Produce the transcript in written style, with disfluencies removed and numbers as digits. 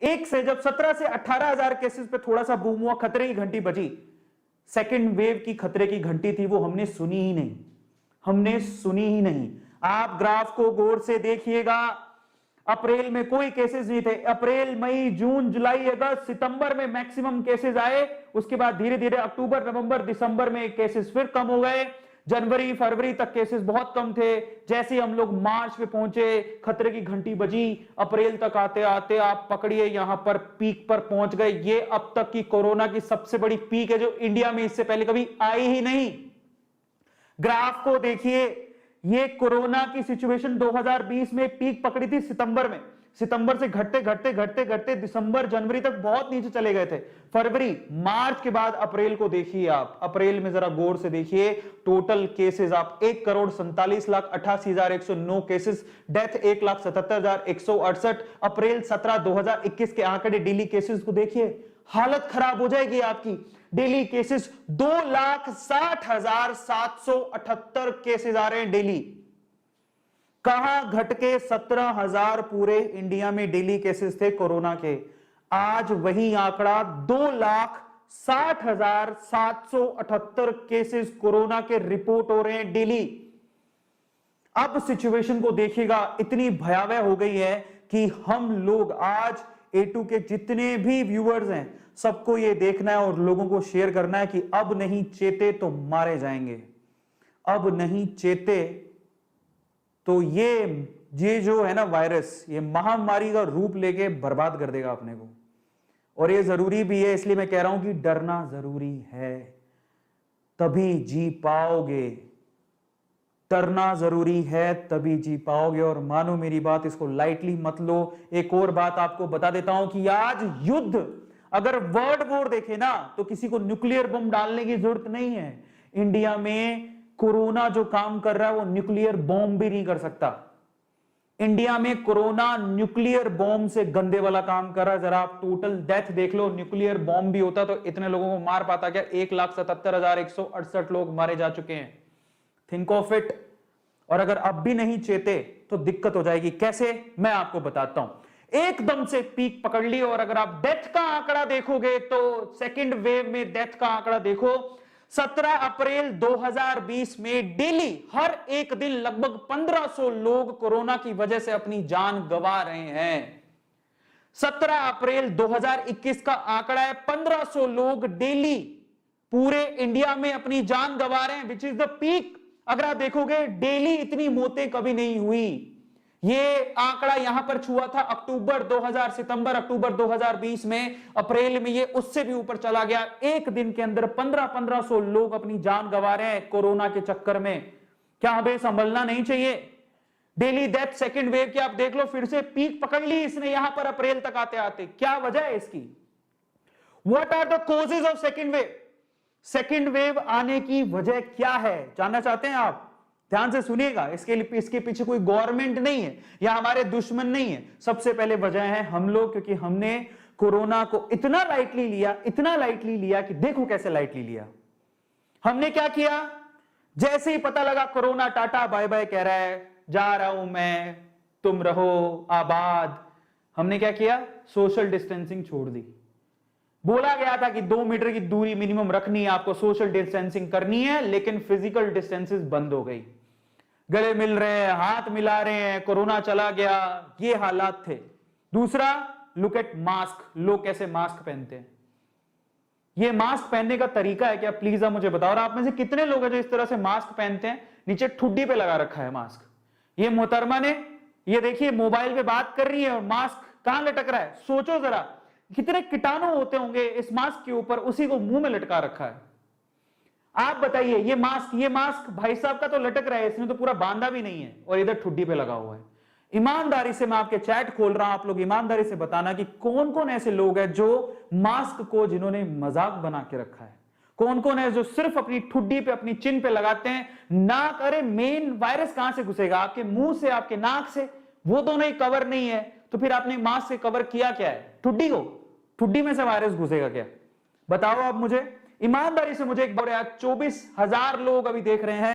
एक से जब 17 से 18,000 केसेस पे थोड़ा सा बूम हुआ, खतरे की घंटी बजी, सेकेंड वेव की खतरे की घंटी थी, वो हमने सुनी ही नहीं, हमने सुनी ही नहीं। आप ग्राफ को गौर से देखिएगा, अप्रैल में कोई केसेस नहीं थे। अप्रैल, मई, जून, जुलाई, अगस्त, सितंबर में मैक्सिमम केसेस आए। उसके बाद धीरे धीरे अक्टूबर, नवंबर, दिसंबर में केसेस फिर कम हो गए। जनवरी, फरवरी तक केसेस बहुत कम थे। जैसे ही हम लोग मार्च पे पहुंचे, खतरे की घंटी बजी। अप्रैल तक आते आते आप पकड़िए यहां पर पीक पर पहुंच गए। ये अब तक की कोरोना की सबसे बड़ी पीक है, जो इंडिया में इससे पहले कभी आई ही नहीं। ग्राफ को देखिए, ये कोरोना की सिचुएशन 2020 में पीक पकड़ी थी सितंबर में। सितंबर से घटते घटते घटते घटते दिसंबर, जनवरी तक बहुत नीचे चले गए थे। फरवरी, मार्च के बाद अप्रैल को देखिए आप। अप्रैल में जरा गौर से देखिए, टोटल केसेस आप 1,47,88,109 केसेस, डेथ 1,77,168। अप्रैल 17, 2021 के आंकड़े डेली केसेस को देखिए, हालत खराब हो जाएगी आपकी। डेली केसेस 2,60,778 केसेस आ रहे हैं डेली। कहां घट के 17,000 पूरे इंडिया में डेली केसेस थे कोरोना के। आज वही आंकड़ा 2,60,778 केसेस कोरोना के रिपोर्ट हो रहे हैं डेली। अब सिचुएशन को देखिएगा, इतनी भयावह हो गई है कि हम लोग आज A2 के जितने भी व्यूअर्स हैं, सबको ये देखना है और लोगों को शेयर करना है कि अब नहीं चेते तो मारे जाएंगे। अब नहीं चेते तो ये जो है ना वायरस, ये महामारी का रूप लेके बर्बाद कर देगा अपने को। और ये जरूरी भी है, इसलिए मैं कह रहा हूं कि डरना जरूरी है, तभी जी पाओगे। डरना जरूरी है, तभी जी पाओगे। और मानो मेरी बात, इसको लाइटली मत लो। एक और बात आपको बता देता हूं कि आज युद्ध, अगर वर्ल्ड वॉर देखे ना, तो किसी को न्यूक्लियर बम डालने की जरूरत नहीं है। इंडिया में कोरोना जो काम कर रहा है, वो न्यूक्लियर बॉम्ब भी नहीं कर सकता। इंडिया में कोरोना न्यूक्लियर बॉम्ब से गंदे वाला काम कर रहा है। जरा आप टोटल डेथ देख लो, न्यूक्लियर बॉम्ब भी होता तो इतने लोगों को मार पाता क्या? 1,77,168 लोग मारे जा चुके हैं। Think of it. और अगर अब भी नहीं चेते तो दिक्कत हो जाएगी। कैसे? मैं आपको बताता हूं। एकदम से पीक पकड़ ली, और अगर आप डेथ का आंकड़ा देखोगे तो सेकेंड वेव में डेथ का आंकड़ा देखो, 17 अप्रैल 2020 में डेली हर एक दिन लगभग 1,500 लोग कोरोना की वजह से अपनी जान गंवा रहे हैं। 17 अप्रैल 2021 का आंकड़ा है 1,500 लोग डेली पूरे इंडिया में अपनी जान गंवा रहे हैं, विच इज द पीक। अगर आप देखोगे डेली इतनी मौतें कभी नहीं हुई। ये आंकड़ा यहां पर छुआ था सितंबर अक्टूबर 2020 में। अप्रैल में ये उससे भी ऊपर चला गया। एक दिन के अंदर 1500 लोग अपनी जान गंवा रहे हैं कोरोना के चक्कर में। क्या हमें संभलना नहीं चाहिए? डेली डेथ सेकेंड वेव की आप देख लो, फिर से पीक पकड़ ली इसने यहां पर अप्रैल तक आते आते। क्या वजह है इसकी? What are the causes of second wave? Second wave आने की वजह क्या है, जानना चाहते हैं आप? ध्यान से सुनिएगा। इसके पीछे कोई गवर्नमेंट नहीं है या हमारे दुश्मन नहीं है। सबसे पहले वजह है हम लोग, क्योंकि हमने कोरोना को इतना लाइटली लिया कि देखो कैसे लाइटली लिया। हमने क्या किया? जैसे ही पता लगा कोरोना टाटा बाय बाय कह रहा है, जा रहा हूं मैं, तुम रहो आबाद, हमने क्या किया? सोशल डिस्टेंसिंग छोड़ दी। बोला गया था कि 2 मीटर की दूरी मिनिमम रखनी है, आपको सोशल डिस्टेंसिंग करनी है, लेकिन फिजिकल डिस्टेंसेस बंद हो गई। गले मिल रहे हैं, हाथ मिला रहे हैं, कोरोना चला गया, ये हालात थे। दूसरा, लुक एट मास्क। लोग कैसे मास्क पहनते हैं। ये मास्क पहनने का तरीका है क्या? प्लीज आप मुझे बताओ। और आप में से कितने लोग हैं जो इस तरह से मास्क पहनते हैं? नीचे ठुड्डी पे लगा रखा है मास्क। ये मोहतरमा ने, ये देखिए मोबाइल पे बात कर रही है और मास्क कहां लटक रहा है? सोचो जरा, कितने कीटाणु होते होंगे इस मास्क के ऊपर, उसी को मुंह में लटका रखा है। आप बताइए, ये मास्क भाई साहब का तो लटक रहा है, इसमें तो पूरा बांधा भी नहीं है, और इधर ठुड्डी पे लगा हुआ है। ईमानदारी से मैं आपके चैट खोल रहा हूं, आप लोग ईमानदारी से बताना कि कौन कौन ऐसे लोग हैं जो मास्क को, जिन्होंने मजाक बना के रखा है। कौन कौन है जो सिर्फ अपनी ठुड्डी पे, अपनी चिन पे लगाते हैं। नाक, अरे मेन वायरस कहां से घुसेगा? आपके मुंह से, आपके नाक से? वो दोनों ही कवर नहीं है, तो फिर आपने मास्क से कवर किया क्या है? ठुड्डी को। ठुड्डी में से वायरस घुसेगा क्या? बताओ आप मुझे ईमानदारी से। मुझे एक बार, 24,000 लोग अभी देख रहे हैं।